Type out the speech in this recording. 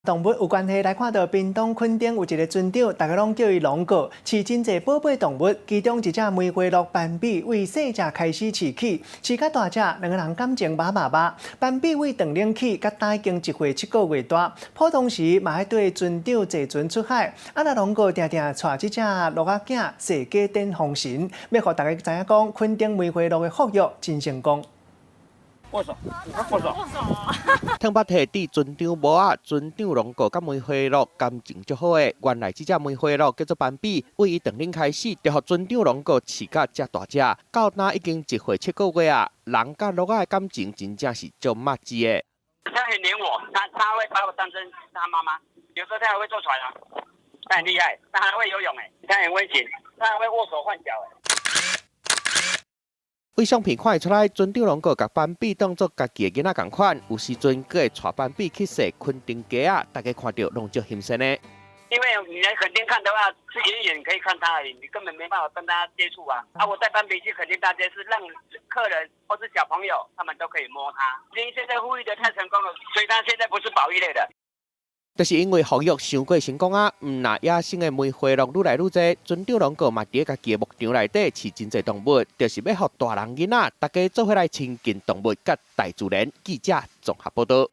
动物有关系来看到屏东垦丁有一个村长，大家拢叫伊龙哥，饲真侪宝贝动物，其中一只梅花鹿斑比为细只开始饲起，饲甲大只，两个人感情麻麻麻。斑比为长龄起，甲大已经1岁7个月大，普通时嘛爱对村长坐船出海。啊，那龙哥定定带这只鹿仔囝世界登封神，要互大家知影讲垦丁梅花鹿的福育真成功。 握手，握手。汤巴提蒂村长无啊，村长龙哥甲梅花鹿感情足好诶。原来这只梅花鹿叫做斑比，为伊长龄开始，就互村长龙哥饲甲遮大只，到那已经1岁7个月啊。人甲鹿仔的感情真正是足密切诶。他很黏我，他会把我当成他妈妈，有时候他还会坐船啊，他很厉害，他还会游泳他很温馨，他还会握手换脚为相片看会出来，村长龙哥甲斑比当作家己的囡仔同款，有时阵佫会带斑比去踅垦丁街啊，大家看到拢足欣赏的。因为你来垦丁看的话，是远远可以看他而已，你根本没办法跟他接触啊。我带斑比去垦丁大街是让客人或是小朋友他们都可以摸它。因为现在呼吁的太成功了，所以它现在不是保育类的。 就是因为服育伤过成功啊，那野生的梅花鹿愈来愈多，村长龙哥嘛伫家己的牧场内底饲真侪动物，就是要互大人囡仔大家做伙来亲近动物甲大自然。记者综合报道。